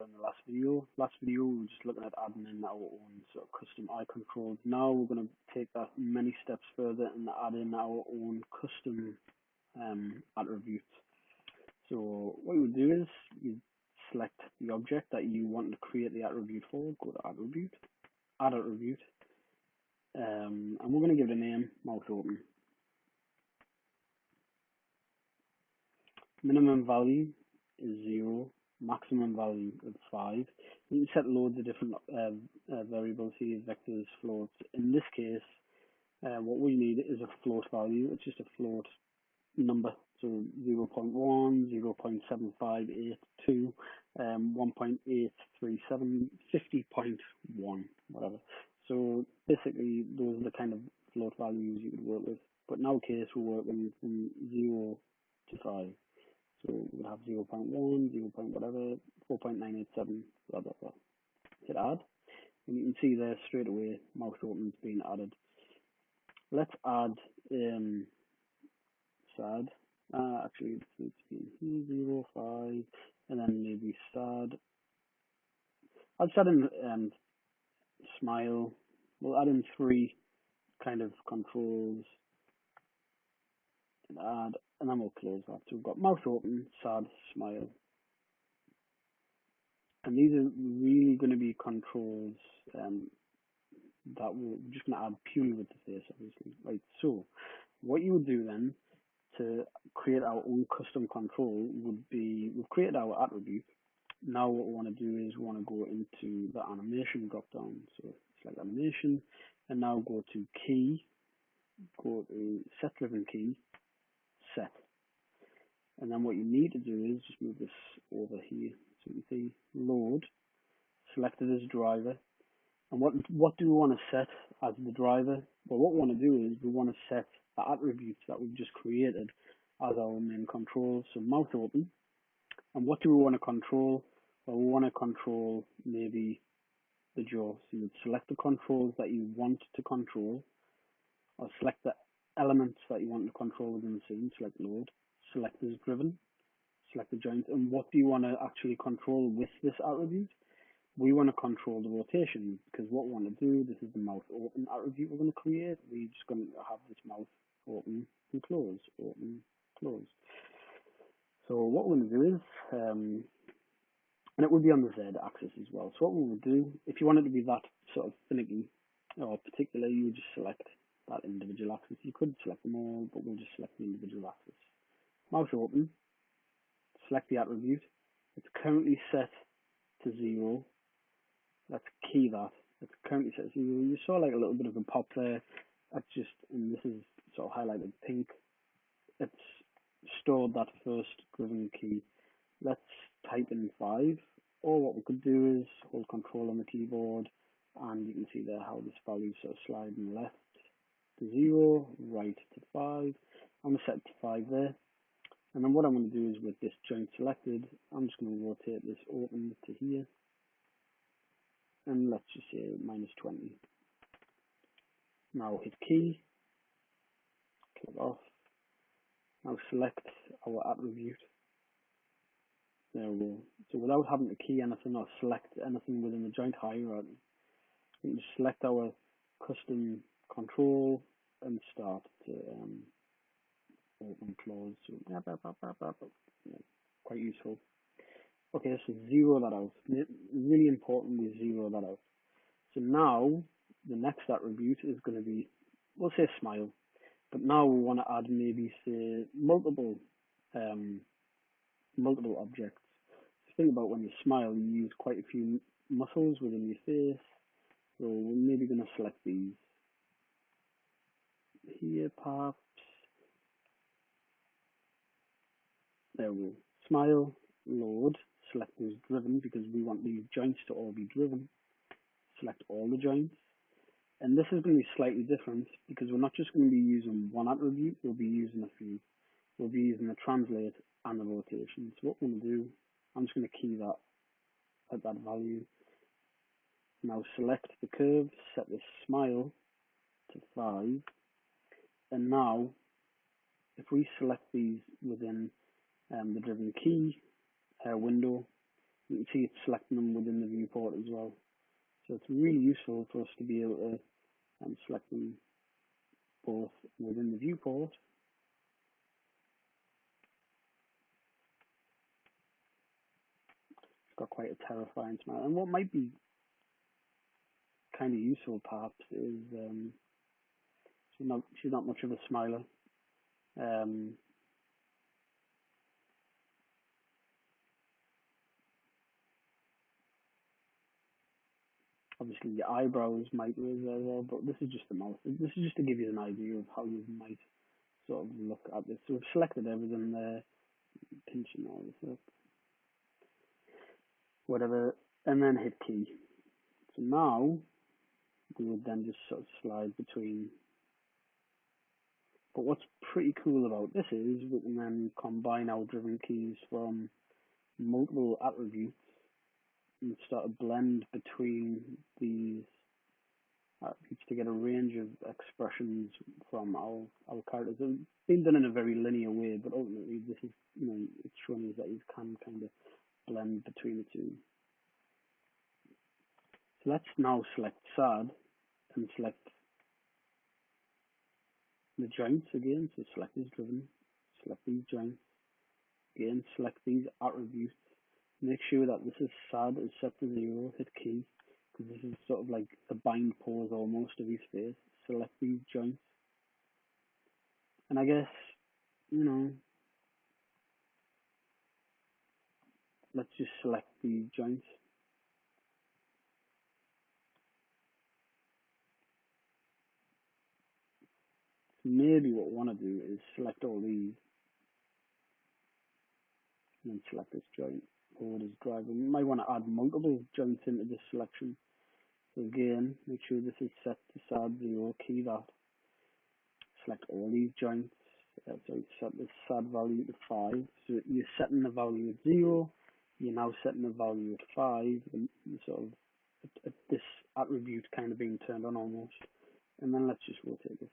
in the last video. Last video we were just looking at adding in our own sort of custom eye controls. Now we're going to take that many steps further and add in our own custom attributes. So what you would do is you select the object that you want to create the attribute for, go to attribute, add attribute, and we're going to give it a name, mouth open. Minimum value is 0, maximum value is 5. You can set loads of different variables here, vectors, floats. In this case, what we need is a float value. It's just a float number, so 0.1, 0.7582, 1.837, 50.1, whatever. So basically, those are the kind of float values you could work with. But in our case, we're working from 0 to 5. So we have 0.1, 0. Whatever, 4.987, blah, blah, blah. Hit add, and you can see there straight away, mouth open's been added. Let's add sad. Actually, it needs to be in here, 0, 5, and then maybe sad. I'll add in smile. We'll add in 3 kind of controls. And add, and then we'll close that. So we've got mouth open, sad, smile. And these are really going to be controls that we're just going to add purely with the face, obviously. Right, so what you would do then to create our own custom control would be, we've created our attribute. Now what we want to do is we want to go into the animation drop down. So select animation, and now go to key, go to set driven key, set. And then what you need to do is just move this over here. So you can see load, selected as driver. And what do we want to set as the driver? Well, what we want to do is we want to set the attributes that we've just created as our main control. So mouth open. And what do we want to control? Well, we want to control maybe the jaw. So you would select the controls that you want to control, or select the elements that you want to control within the scene. Select load, select as driven, select the joint. And what do you want to actually control with this attribute? We want to control the rotation, because what we want to do, this is the mouth open attribute we're going to create. We're just going to have this mouth open and close, open, close. So what we're going to do is, and it will be on the Z axis as well. So what we would do, if you want it to be that sort of finicky or particular, you would just select that individual axis. You could select them all, but we'll just select the individual axis. Mouth open, select the attribute. It's currently set to 0. Let's key that. It's currently set to 0. You saw like a little bit of a pop there. That's just, and this is sort of highlighted pink. It's stored that first driven key. Let's type in 5. Or what we could do is hold control on the keyboard, and you can see there how this value sort of sliding left to 0, right to 5. I'm going to set it to 5 there. And then what I'm going to do is with this joint selected, I'm just going to rotate this open to here. And let's just say -20. Now hit key, click off. Now select our attribute. There we go. So without having to key anything or select anything within the joint hierarchy, we can just select our custom control and start to open, close. So yeah, quite useful. Okay, so 0 that out. Really important, we 0 that out. So now the next attribute is going to be, we'll say smile, but now we want to add maybe say multiple objects. So think about when you smile, you use quite a few muscles within your face. So we're maybe going to select these here, perhaps. There we go. Smile, load, select as driven because we want these joints to all be driven. Select all the joints. And this is going to be slightly different because we're not just going to be using one attribute, we'll be using a few. We'll be using the translate and the rotation. So what we're going to do, I'm just going to key that at that value. Now select the curve, set this smile to 5. And now, if we select these within the driven key window, You can see it's selecting them within the viewport as well. So it's really useful for us to be able to select them both within the viewport got quite a terrifying smile. And what might be kind of useful perhaps is she's not much of a smiler. Obviously your eyebrows might raise as well, but this is just the mouth. This is just to give you an idea of how you might sort of look at this. So we've selected everything there, pinching all this up, whatever, and then hit key. So now we would then just sort of slide between. But what's pretty cool about this is we can then combine our driven keys from multiple attributes and start a blend between these attributes to get a range of expressions from our characters. It's been done in a very linear way, but ultimately this is, it's showing us that you can kind of blend between the two. So let's now select sad and select the joints again. So select these driven, select these joints, again select these attributes. Make sure that this is sad is set to 0, hit key, because this is sort of like the bind pose almost of his face. Select these joints. And I guess, let's just select these joints. So maybe what we want to do is select all these and then select this joint. Forward is driving. You might want to add multiple joints into this selection. So again, make sure this is set to sad 0, key that. Select all these joints. So set the sad value to 5. So you're setting the value at 0. You're now setting the value at 5. And sort of this attribute kind of being turned on almost. And then let's just rotate this.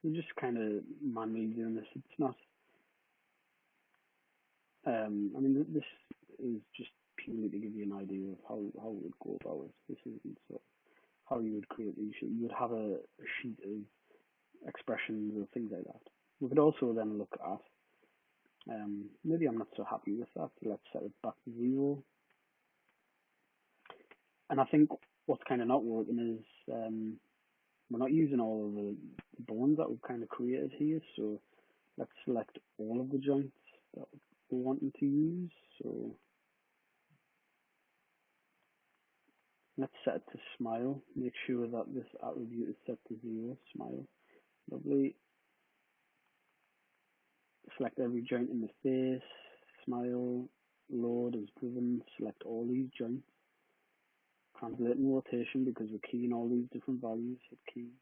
We're just kind of manually doing this. It's not. I mean, this is just purely to give you an idea of how we would go about it. This isn't sort of how you would create these. You would have a sheet of expressions or things like that. We could also then look at. Maybe I'm not so happy with that. So let's set it back to 0. And I think what's kind of not working is we're not using all of the bones that we've kind of created here. So let's select all of the joints that we're wanting to use. So let's set it to smile. Make sure that this attribute is set to 0. Smile. Lovely. Select every joint in the face. Smile. Load is driven. Select all these joints. Translate and rotation because we're keying all these different values. Hit key.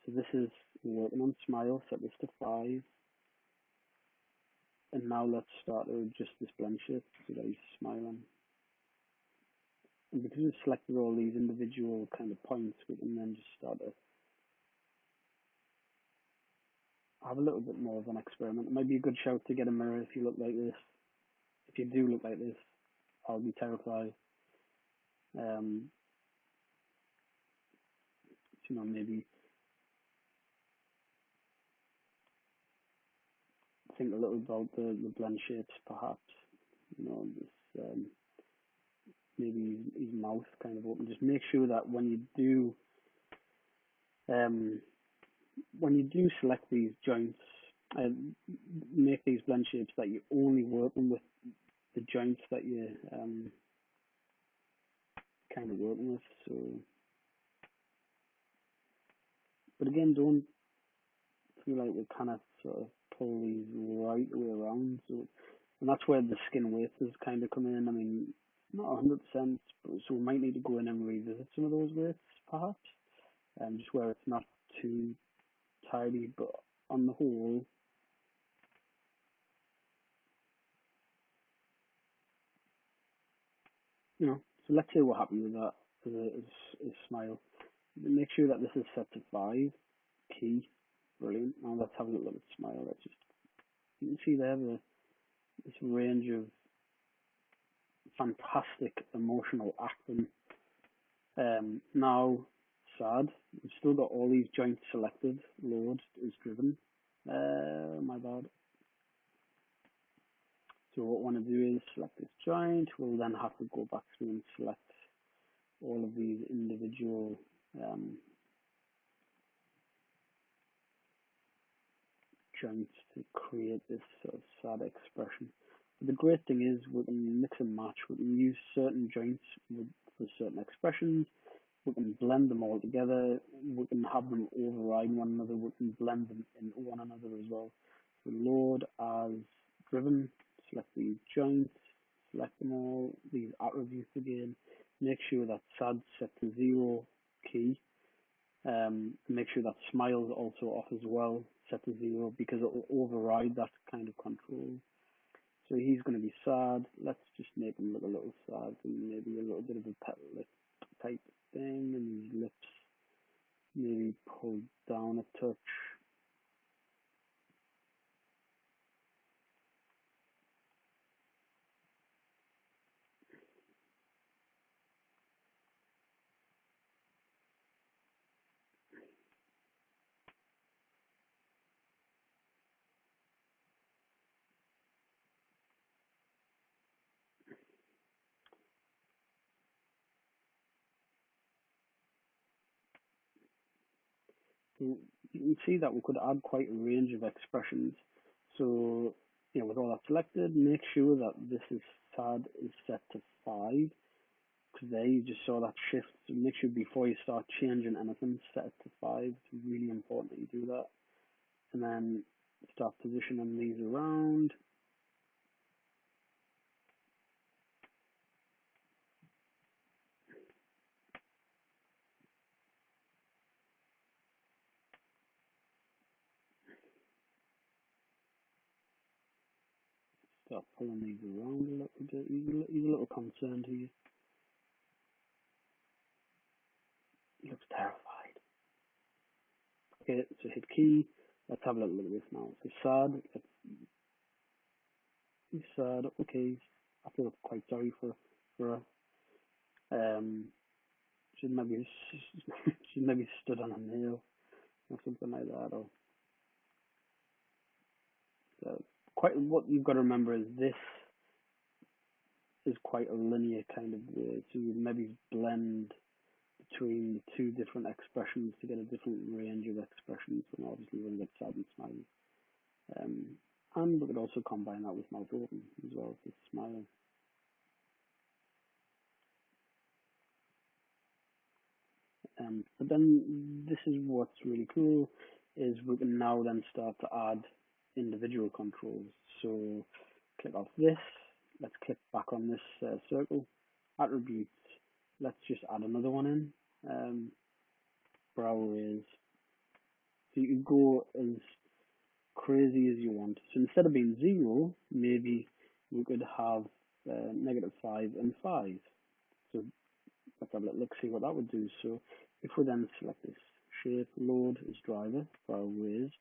So this is working on smile. Set this to 5. And now let's start to adjust this blend shape so that he's smiling. And because we've selected all these individual kind of points, we can then just start to have a little bit more of an experiment. It might be a good shout to get a mirror if you look like this. If you do look like this, I'll be terrified. Maybe think a little about the blend shapes, perhaps. This maybe his mouth kind of open. Just make sure that when you do select these joints, make these blend shapes that you're only working with the joints that you're kind of working with. So, but again, don't feel like we kind of sort of pull these right the way around. So, and that's where the skin weights is kind of coming in. I mean, not 100%, so we might need to go in and revisit some of those weights, perhaps, just where it's not too tidy. But on the whole, So let's say we're happy with that as a smile. Make sure that this is set to 5, key, brilliant. Now let's have a look at smile. You can see there this range of fantastic emotional acting. Now, sad, we've still got all these joints selected. Load is driven. My bad. So what I want to do is select this joint. We'll then have to go back through and select all of these individual joints to create this sort of sad expression. But the great thing is we can mix and match. We can use certain joints for certain expressions. We can blend them all together. We can have them override one another. We can blend them into one another as well. So load as driven, select these joints, select them all, these attributes again. Make sure that sad set to 0 key. Make sure that smile is also off as well, set to 0, because it will override that kind of control. So he's going to be sad. Let's just make him look a little sad, and maybe a little bit of a pet lip type thing, and his lips maybe pulled down a touch. So you can see that we could add quite a range of expressions. So, with all that selected, make sure that this is sad is set to 5. Because there you just saw that shift. So make sure before you start changing anything, set it to 5. It's really important that you do that. And then start positioning these around. Start pulling these around a little bit. He's a little concerned here. He looks terrified. Okay, so hit key. Let's have a look at this now. So sad. He's sad. Okay, I feel quite sorry for her. She's maybe she's maybe stood on a nail or something like that. Or quite what you've got to remember is this is quite a linear kind of way. So you maybe blend between the two different expressions to get a different range of expressions, and obviously when you get sad and smiley. And we could also combine that with mouth open as well, so smiling. But then this is what's really cool, is we can now then start to add individual controls. So click off this, let's click back on this circle, attributes, let's just add another one in, brow raise. So you can go as crazy as you want. So instead of being 0, maybe we could have -5 and 5. So let's have a look, see what that would do. So if we then select this shape, load as driver, brow raised,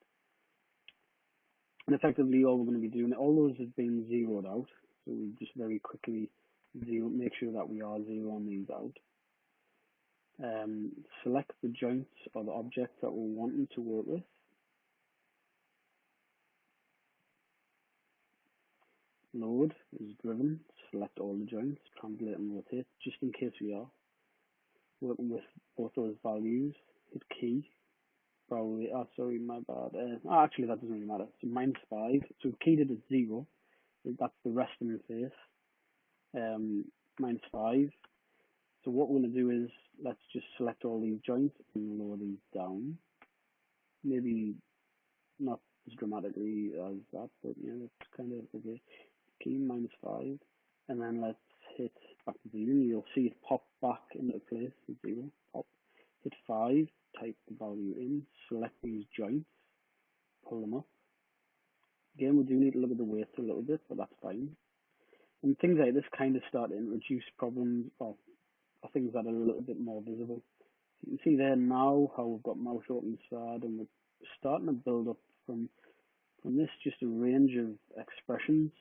and effectively all we're going to be doing, all those have been zeroed out. So we just very quickly make sure that we are zeroing these out. Select the joints or the objects that we're wanting to work with. Load is driven, select all the joints, translate and rotate, just in case we are working with both those values. Hit key, probably, sorry, my bad. Actually, that doesn't really matter. So -5, so keyed it at 0, that's the resting face. -5. So what we're going to do is, let's just select all these joints and lower these down. Maybe not as dramatically as that, but that's kind of okay. Key -5, and then let's hit back to 0. You'll see it pop back into place at 0. Pop. Hit 5, type the value in, select these joints, pull them up. Again, we do need to look at the weights a little bit, but that's fine. And things like this kind of start to introduce problems or things that are a little bit more visible. You can see there now how we've got mouse open side and we're starting to build up from this just a range of expressions.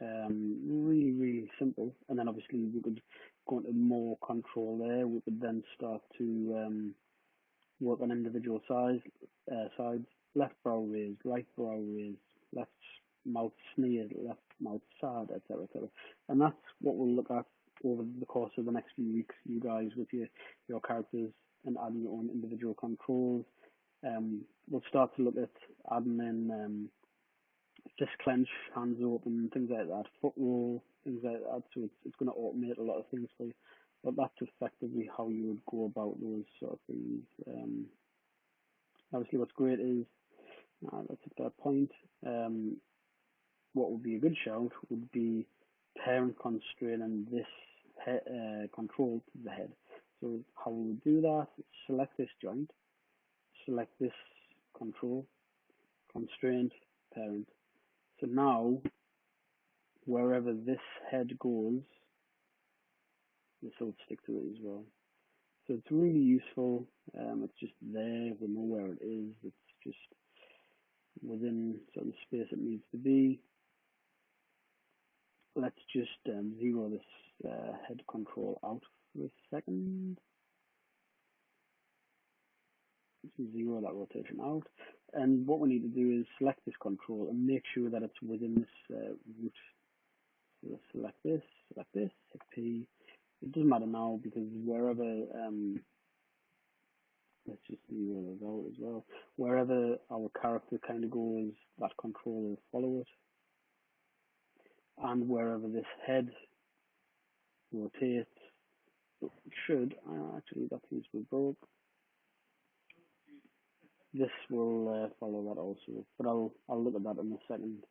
Really simple. And then obviously we could go into more control there. We could then start to work on individual sides, left brow raised, right brow raised, left mouth sneered, left mouth sad, etc., etc. And that's what we'll look at over the course of the next few weeks, you guys, with your characters and adding your own individual controls. We'll start to look at adding in fist clench, hands open, things like that, foot roll, things like that. So it's going to automate a lot of things for you. But that's effectively how you would go about those sort of things. Obviously, what's great is that's at that point. What would be a good shout would be parent constraining this control to the head. So how we would do that? Select this joint, select this control, constraint, parent. So now, wherever this head goes, this will stick to it as well. So it's really useful. It's just there. We know where it is. It's just within certain space it needs to be. Let's just zero this head control out for a second. Zero that rotation out. And what we need to do is select this control and make sure that it's within this root. So select this, hit P. It doesn't matter now because wherever, let's just zero those out as well. Wherever our character kind of goes, that control will follow it. And wherever this head rotates, it should, actually that seems to be broke. This will follow that also, but I'll look at that in a second.